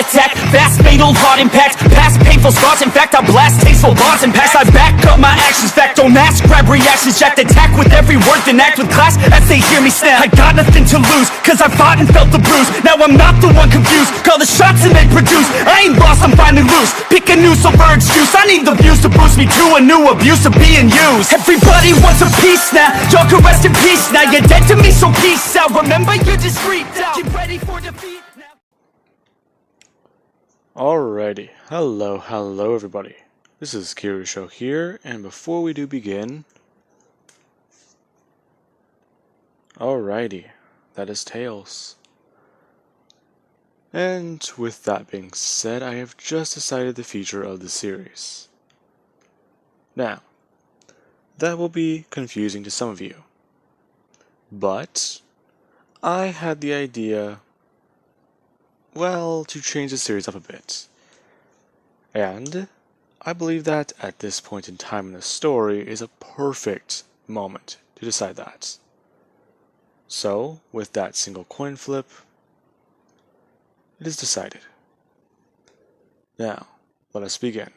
attack, fast fatal heart impact, past painful scars. In fact, I blast tasteful bars and packs. I back up my actions, fact don't ask, grab reactions, jacked attack with every word, then act with class as they hear me snap. I got nothing to lose, cause I fought and felt the bruise. Now I'm not the one confused, call the shots and they produce. I ain't lost, I'm finally loose, pick a new silver excuse. I need the views to boost me to a new abuse of being used. Everybody wants a piece now, y'all can rest in peace now. You're dead to me, so peace out. Remember, you're just freaked out. Get ready for defeat now. Alrighty, hello everybody. This is Kirusho here, and before we do begin... Alrighty, that is Tails. And with that being said, I have just decided the feature of the series. Now, that will be confusing to some of you, but I had the idea, well, to change the series up a bit. And I believe that at this point in time in the story is a perfect moment to decide that. So, with that single coin flip, it is decided. Now, let us begin.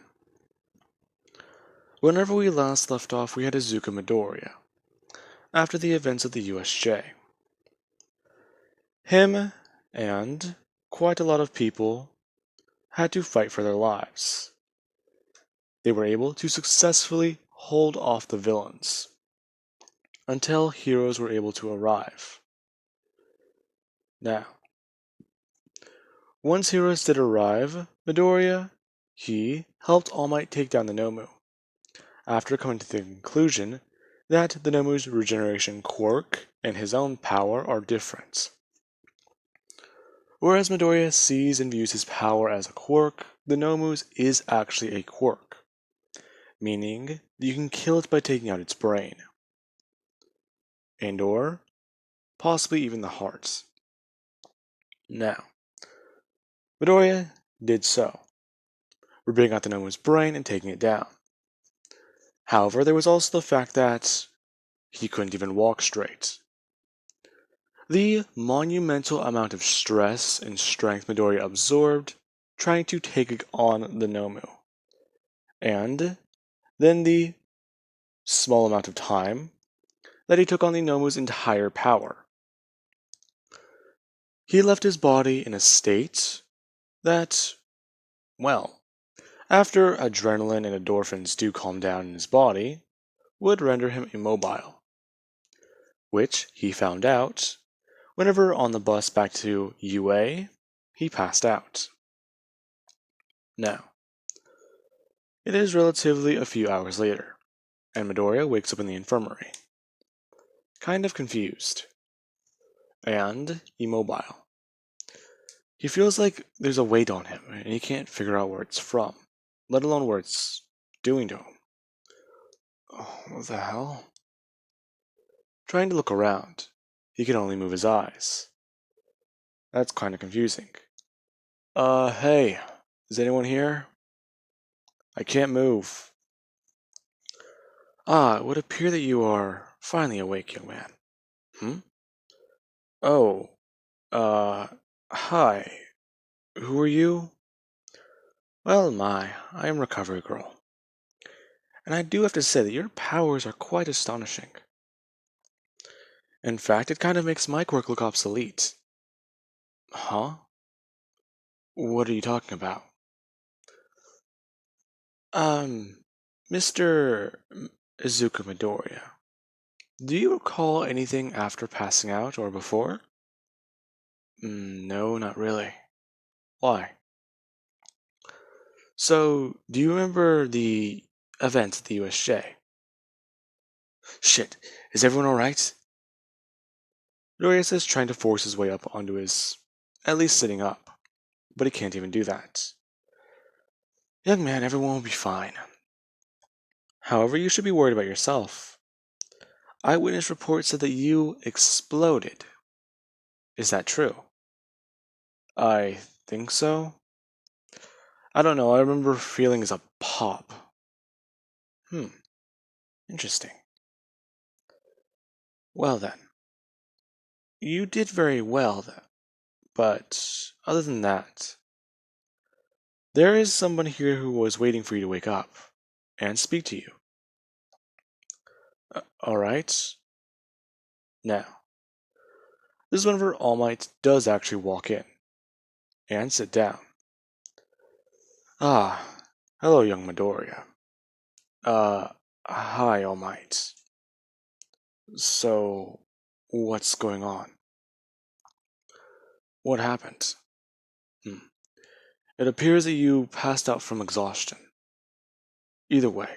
Whenever we last left off, we had Izuku Midoriya, after the events of the USJ. Him and quite a lot of people had to fight for their lives. They were able to successfully hold off the villains until heroes were able to arrive. Now, once heroes did arrive, Midoriya, he helped All Might take down the Nomu, after coming to the conclusion that the Nomu's regeneration quirk and his own power are different. Whereas Midoriya sees and views his power as a quirk, the Nomu's is actually a quirk, meaning you can kill it by taking out its brain, and or possibly even the heart. Now, Midoriya did so, ripping out the Nomu's brain and taking it down. However, there was also the fact that he couldn't even walk straight. The monumental amount of stress and strength Midoriya absorbed trying to take on the Nomu, and then the small amount of time that he took on the Nomu's entire power. He left his body in a state that, well, after adrenaline and endorphins do calm down in his body, would render him immobile, which he found out whenever on the bus back to UA, he passed out. Now, it is relatively a few hours later, and Midoriya wakes up in the infirmary, kind of confused, and immobile. He feels like there's a weight on him, and he can't figure out where it's from, let alone where it's doing to him. Oh, what the hell? Trying to look around, he can only move his eyes. That's kind of confusing. Hey, is anyone here? I can't move. Ah, it would appear that you are finally awake, young man. Oh, hi. Who are you? Well, I am Recovery Girl. And I do have to say that your powers are quite astonishing. In fact, it kind of makes my quirk look obsolete. Huh? What are you talking about? Mr. Izuku Midoriya, do you recall anything after passing out or before? No, not really. Why? So, do you remember the event at the USJ? Shit, is everyone alright? Midoriya says, trying to force his way up onto his, at least sitting up, but he can't even do that. Young man, everyone will be fine. However, you should be worried about yourself. Eyewitness reports said that you exploded. Is that true? I think so. I don't know, I remember feeling as a pop. Interesting. Well then. You did very well then. But other than that, There is someone here who was waiting for you to wake up and speak to you. Alright. Now, this is whenever All Might does actually walk in and sit down. Ah, hello, young Midoriya. Uh, hi, All Might. So, what's going on? What happened? Hmm. It appears that you passed out from exhaustion. Either way,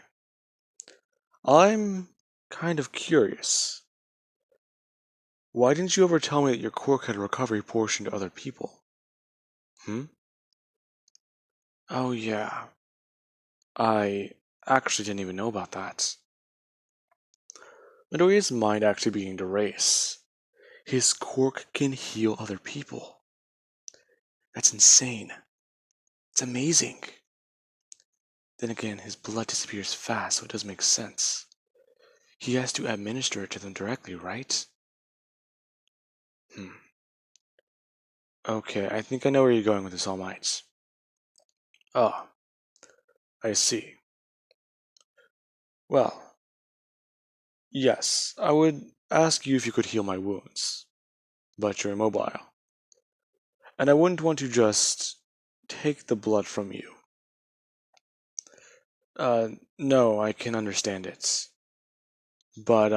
I'm kind of curious. Why didn't you ever tell me that your quirk had a recovery portion to other people? Hmm? Oh, yeah. I actually didn't even know about that. Midoriya's mind actually began to race. His quirk can heal other people. That's insane. It's amazing. Then again, his blood disappears fast, so it does make sense. He has to administer it to them directly, right? Hmm. Okay, I think I know where you're going with this, All Might. Ah, I see. Well, yes, I would ask you if you could heal my wounds, but you're immobile. And I wouldn't want to just take the blood from you. Uh, no, I can understand it. But,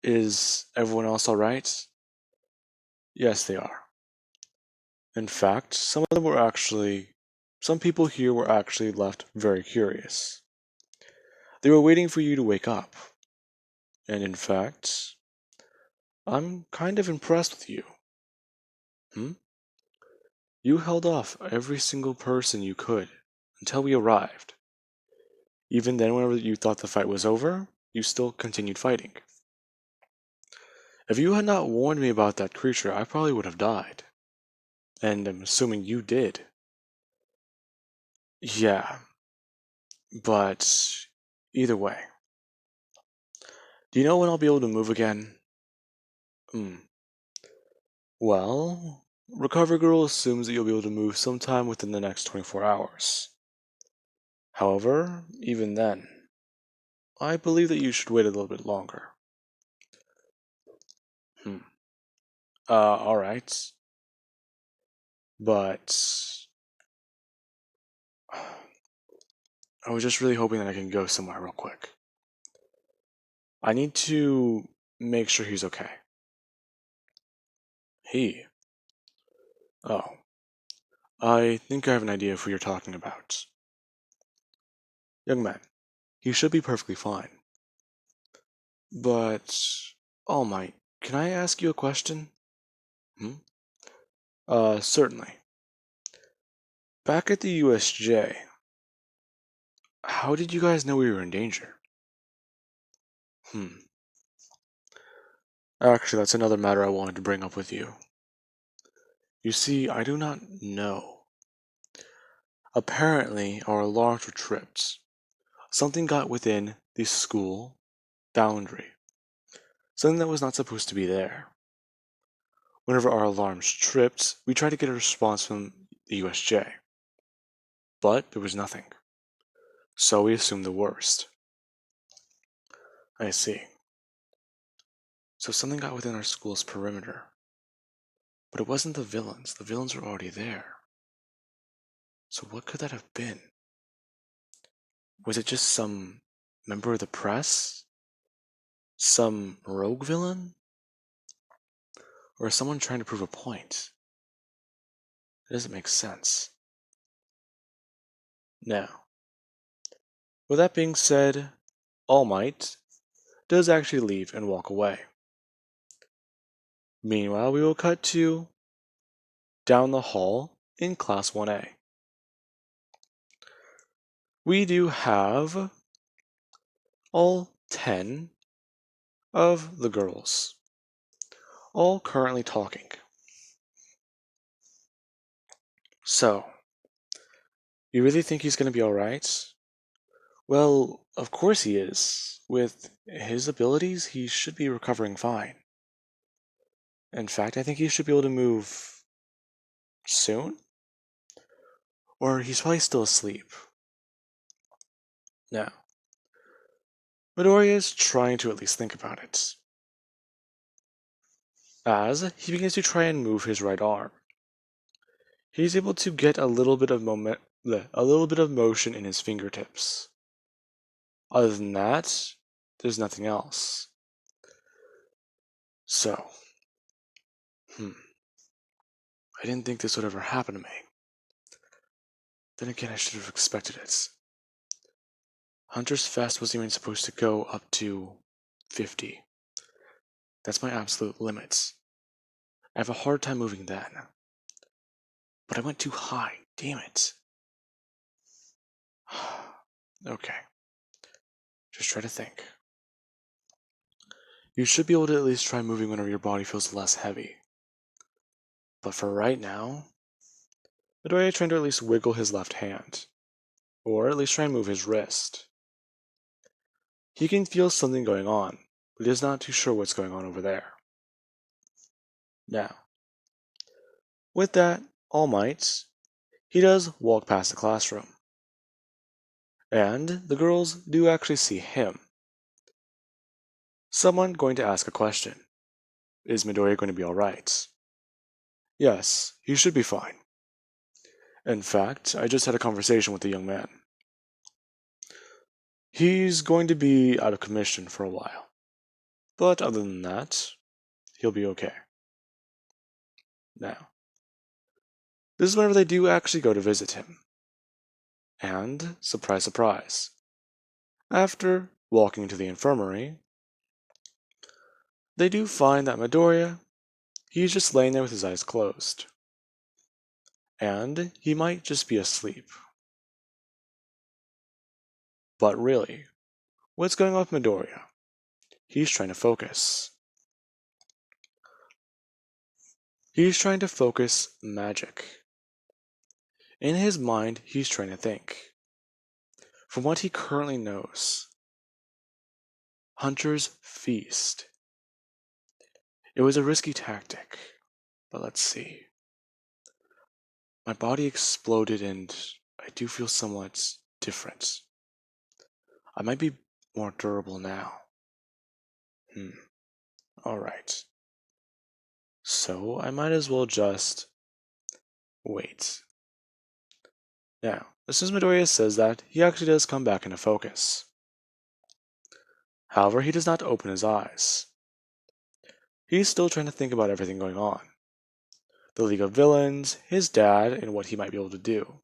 is everyone else alright? Yes, they are. In fact, some people here were actually left very curious. They were waiting for you to wake up. And in fact, I'm kind of impressed with you. Hmm? You held off every single person you could until we arrived. Even then, whenever you thought the fight was over, you still continued fighting. If you had not warned me about that creature, I probably would have died. And I'm assuming you did. Yeah, but either way. Do you know when I'll be able to move again? Hmm. Well, Recover Girl assumes that you'll be able to move sometime within the next 24 hours. However, even then, I believe that you should wait a little bit longer. Hmm. Alright. But I was just really hoping that I can go somewhere real quick. I need to make sure he's okay. He? Oh. I think I have an idea of who you're talking about. Young man, he should be perfectly fine. But, All Might, can I ask you a question? Hmm? Certainly. Back at the USJ, how did you guys know we were in danger? Hmm. Actually, that's another matter I wanted to bring up with you. You see, I do not know. Apparently, our alarms were tripped. Something got within the school boundary. Something that was not supposed to be there. Whenever our alarms tripped, we tried to get a response from the USJ. But there was nothing. So we assumed the worst. I see. So something got within our school's perimeter. But it wasn't the villains. The villains were already there. So what could that have been? Was it just some member of the press? Some rogue villain? Or someone trying to prove a point? It doesn't make sense. Now, with that being said, All Might does actually leave and walk away. Meanwhile, we will cut to down the hall in Class 1A. We do have all 10 of the girls, all currently talking. So, you really think he's going to be alright? Well, of course he is. With his abilities, he should be recovering fine. In fact, I think he should be able to move soon? Or he's probably still asleep. Now, Midoriya is trying to at least think about it, as he begins to try and move his right arm. He's able to get a little bit of motion in his fingertips. Other than that, there's nothing else. So, I didn't think this would ever happen to me. Then again, I should have expected it. Hunter's Fast wasn't even supposed to go up to 50. That's my absolute limit. I have a hard time moving then. But I went too high. Damn it. Okay. Just try to think. You should be able to at least try moving whenever your body feels less heavy. But for right now, Midoriya trying to at least wiggle his left hand. Or at least try and move his wrist. He can feel something going on, but he is not too sure what's going on over there. Now, with that, All Might, he does walk past the classroom. And the girls do actually see him. Someone going to ask a question. Is Midoriya going to be alright? Yes, he should be fine. In fact, I just had a conversation with the young man. He's going to be out of commission for a while. But other than that, he'll be okay. Now, this is whenever they do actually go to visit him. And, surprise, surprise, after walking into the infirmary, they do find that Midoriya, he's just laying there with his eyes closed. And he might just be asleep. But really, what's going on with Midoriya? He's trying to focus. He's trying to focus magic. In his mind, he's trying to think. From what he currently knows, Hunter's Feast. It was a risky tactic, but let's see. My body exploded and I do feel somewhat different. I might be more durable now. Alright. So I might as well just wait. Now, as soon as Midoriya says that, he actually does come back into focus. However, he does not open his eyes. He's still trying to think about everything going on. The League of Villains, his dad, and what he might be able to do.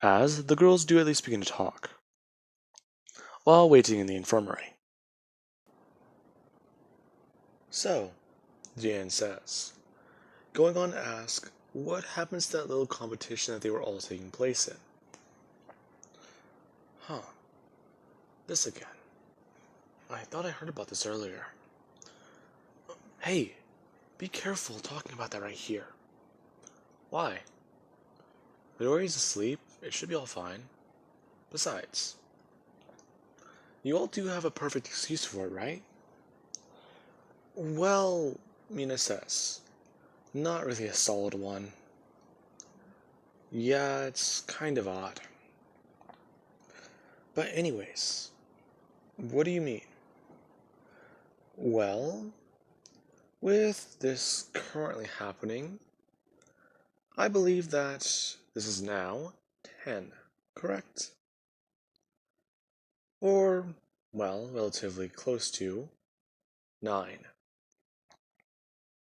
As the girls do at least begin to talk, while waiting in the infirmary. So, Jan says, going on to ask, what happens to that little competition that they were all taking place in? This again. I thought I heard about this earlier. Hey, be careful talking about that right here. Why? Midoriya's asleep, it should be all fine. Besides, you all do have a perfect excuse for it, right? Well, Mina says, not really a solid one. Yeah, it's kind of odd. But anyways, what do you mean? Well, with this currently happening, I believe that this is now 10, correct? Or, well, relatively close to 9.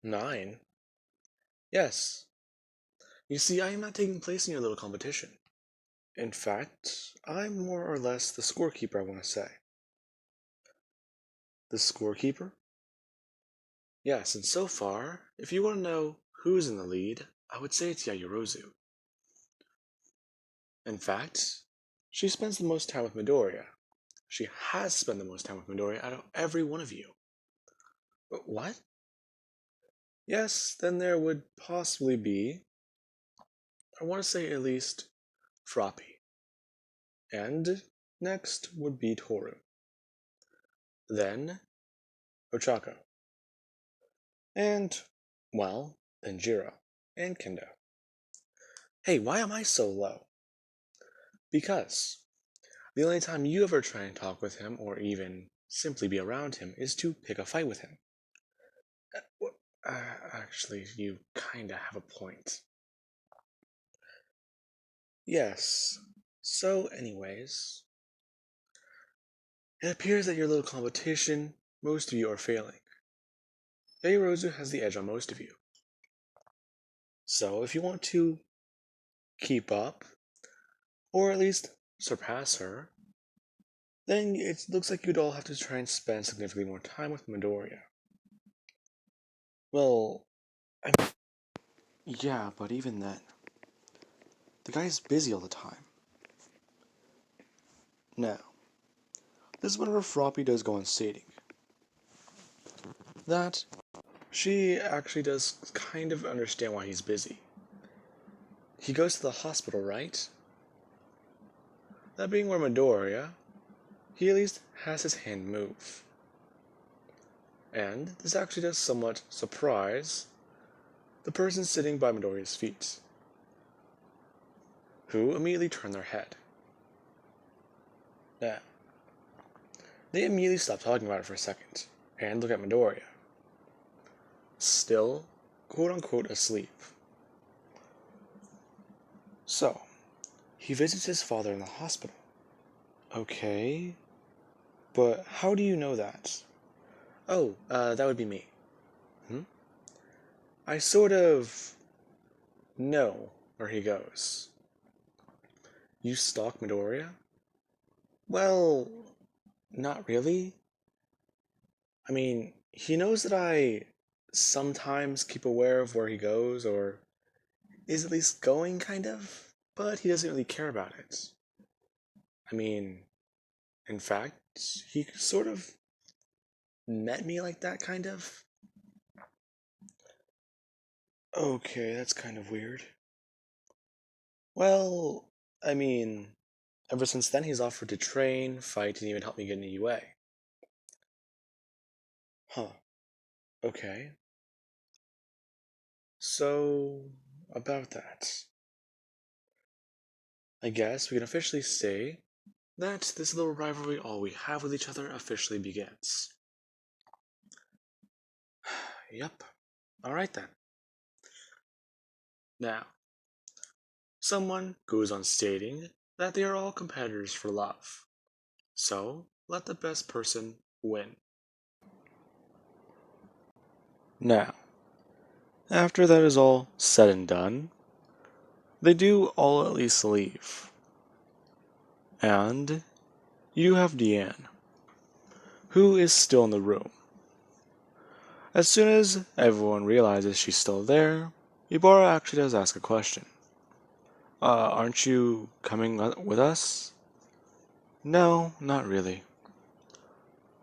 9? Yes. You see, I am not taking place in your little competition. In fact, I'm more or less the scorekeeper, I want to say. The scorekeeper? Yes, and so far, if you want to know who's in the lead, I would say it's Yaoyorozu. In fact, she spends the most time with Midoriya. She has spent the most time with Midoriya out of every one of you. But what? Yes, then there would possibly be, I want to say at least, Froppy. And next would be Toru. Then, Ochako. And, well, then Jiro and Kendo. Hey, why am I so low? Because the only time you ever try and talk with him, or even simply be around him, is to pick a fight with him. Actually, you kinda have a point. Yes. So, anyways, it appears that your little competition, most of you are failing. Yairozu has the edge on most of you. So, if you want to keep up, or at least surpass her, then it looks like you'd all have to try and spend significantly more time with Midoriya. Well, yeah, but even then, the guy's busy all the time. Now, this is whenever Froppy does go on stating that she actually does kind of understand why he's busy. He goes to the hospital, right? That being where Midoriya, he at least has his hand move. And this actually does somewhat surprise the person sitting by Midoriya's feet, who immediately turn their head. Now, they immediately stop talking about it for a second and look at Midoriya, still quote unquote asleep. So, he visits his father in the hospital. Okay, but how do you know that? Oh, that would be me. I sort of know where he goes. You stalk Midoriya? Well, not really. I mean, he knows that I sometimes keep aware of where he goes, or is at least going, kind of, but he doesn't really care about it. I mean, in fact, he sort of met me like that, kind of. Okay, that's kind of weird. Well, I mean, ever since then he's offered to train, fight, and even help me get into UA. Huh, okay. So, about that, I guess we can officially say that this little rivalry all we have with each other officially begins. Yep. Alright then. Now, someone goes on stating that they are all competitors for love. So, let the best person win. Now, after that is all said and done, they do all at least leave. And you have Deanne, who is still in the room. As soon as everyone realizes she's still there, Ibarra actually does ask a question. Aren't you coming with us? No, not really.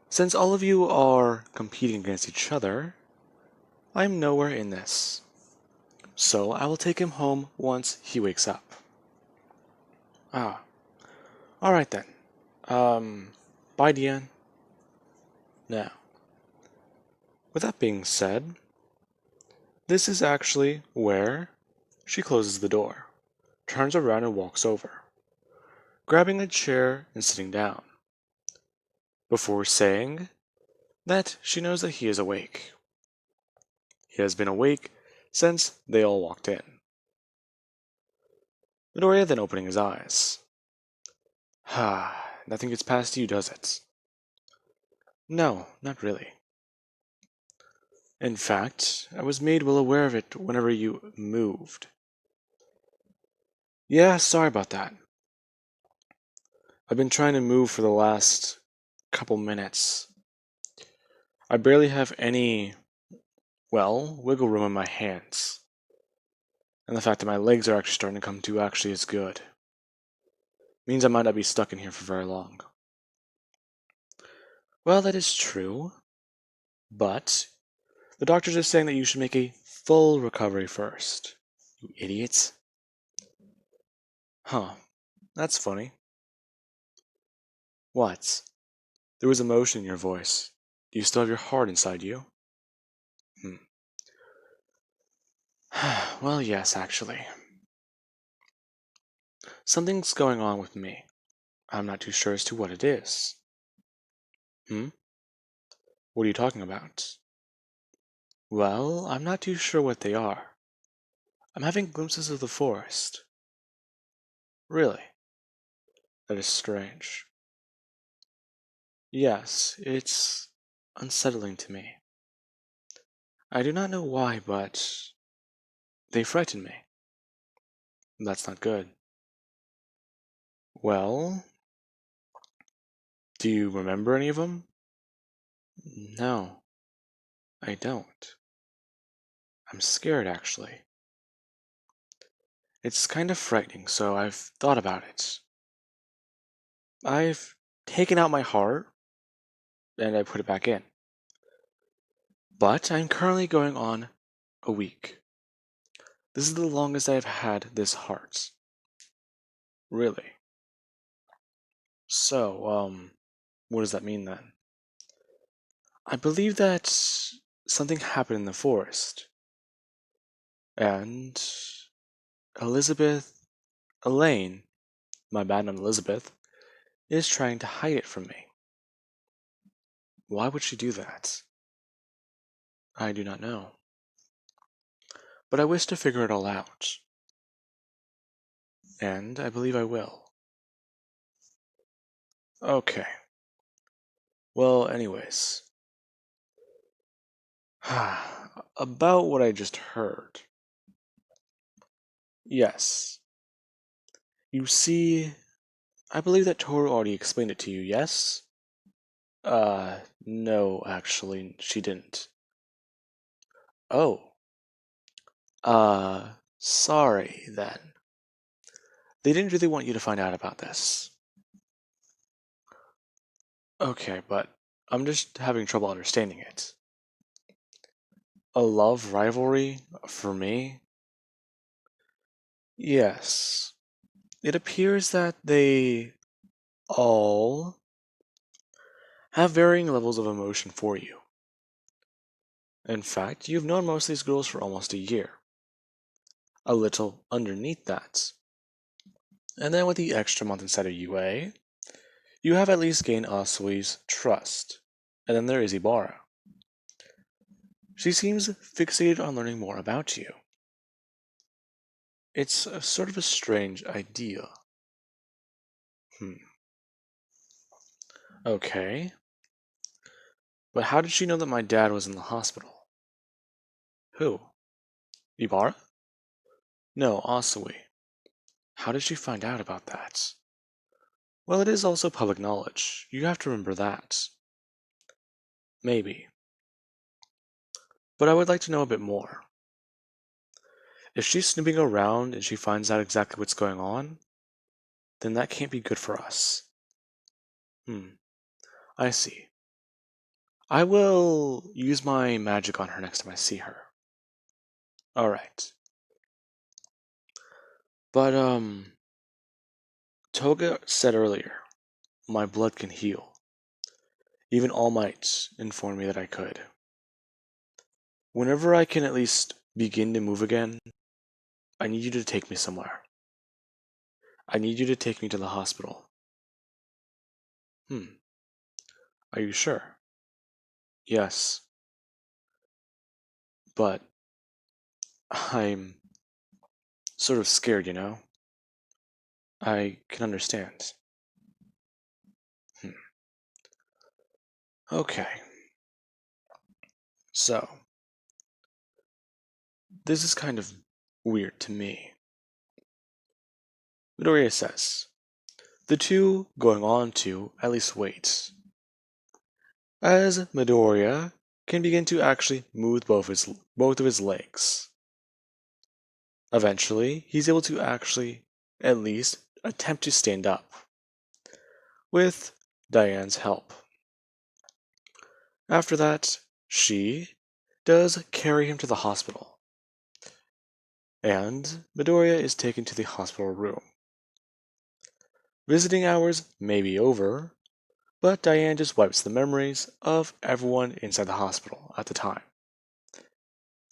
Since all of you are competing against each other, I'm nowhere in this. So I will take him home once he wakes up. Ah, alright then. Bye, Deanne. Now, with that being said, this is actually where she closes the door, turns around and walks over, grabbing a chair and sitting down, before saying that she knows that he is awake. He has been awake since they all walked in. Midoriya then opening his eyes. Nothing gets past you, does it? No, not really. In fact, I was made well aware of it whenever you moved. Yeah, sorry about that. I've been trying to move for the last couple minutes. I barely have any, well, wiggle room in my hands. And the fact that my legs are actually starting to come to actually is good. Means I might not be stuck in here for very long. Well, that is true. But the doctors are saying that you should make a full recovery first. You idiots. Huh. That's funny. What? There was emotion in your voice. Do you still have your heart inside you? Hmm. Well, yes, actually. Something's going on with me. I'm not too sure as to what it is. Hmm? What are you talking about? Well, I'm not too sure what they are. I'm having glimpses of the forest. Really? That is strange. Yes, it's unsettling to me. I do not know why, but they frighten me. That's not good. Well, do you remember any of them? No, I don't. I'm scared, actually. It's kind of frightening, so I've thought about it. I've taken out my heart and I put it back in. But I'm currently going on a week. This is the longest I've had this heart. Really. So, what does that mean then? I believe that something happened in the forest, and Elaine, my bad, not Elizabeth, is trying to hide it from me. Why would she do that? I do not know. But I wish to figure it all out. And I believe I will. Okay. Well, anyways. About what I just heard. Yes. You see, I believe that Toru already explained it to you, yes? No, actually, she didn't. Oh. Sorry then. They didn't really want you to find out about this. Okay, but I'm just having trouble understanding it. A love rivalry for me? Yes. It appears that they all have varying levels of emotion for you. In fact, you've known most of these girls for almost a year. A little underneath that. And then with the extra month inside of UA, you have at least gained Asui's trust. And then there is Ibarra. She seems fixated on learning more about you. It's a sort of a strange idea. Hmm. Okay. But how did she know that my dad was in the hospital? Who? Ibarra? No, Asui. How did she find out about that? Well, it is also public knowledge. You have to remember that. Maybe. But I would like to know a bit more. If she's snooping around and she finds out exactly what's going on, then that can't be good for us. I see. I will use my magic on her next time I see her. Alright. But, Toga said earlier, my blood can heal. Even All Might informed me that I could. Whenever I can at least begin to move again, I need you to take me somewhere. I need you to take me to the hospital. Are you sure? Yes. But I'm sort of scared, you know? I can understand. Hmm. Okay. So, this is kind of weird to me. Midoriya says, the two going on to at least wait. As Midoriya can begin to actually move both of his legs. Eventually, he's able to actually at least attempt to stand up. With Diane's help. After that, she does carry him to the hospital. And Midoriya is taken to the hospital room. Visiting hours may be over, but Diane just wipes the memories of everyone inside the hospital at the time.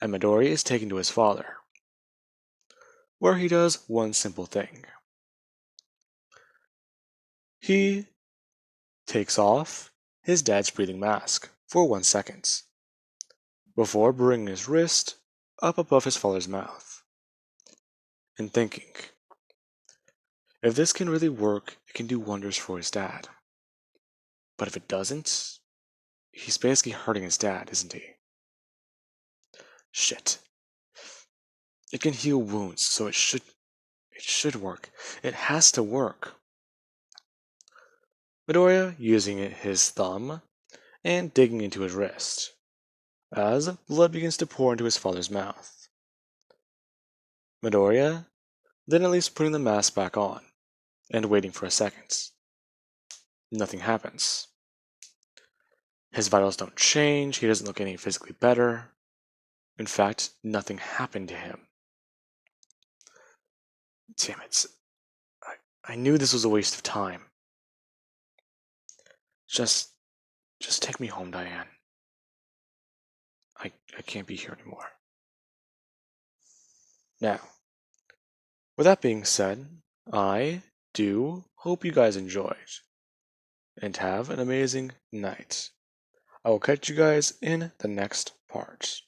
And Midoriya is taken to his father, where he does one simple thing. He takes off his dad's breathing mask for 1 second before bringing his wrist up above his father's mouth and thinking, if this can really work, it can do wonders for his dad. But if it doesn't, he's basically hurting his dad, isn't he? Shit. It can heal wounds, so it should work. It has to work. Midoriya using his thumb and digging into his wrist as blood begins to pour into his father's mouth. Midoriya then at least putting the mask back on and waiting for a second. Nothing happens. His vitals don't change, he doesn't look any physically better. In fact, nothing happened to him. Damn it. I knew this was a waste of time. Just take me home, Diane. I can't be here anymore. Now, with that being said, I do hope you guys enjoyed and have an amazing night. I will catch you guys in the next part.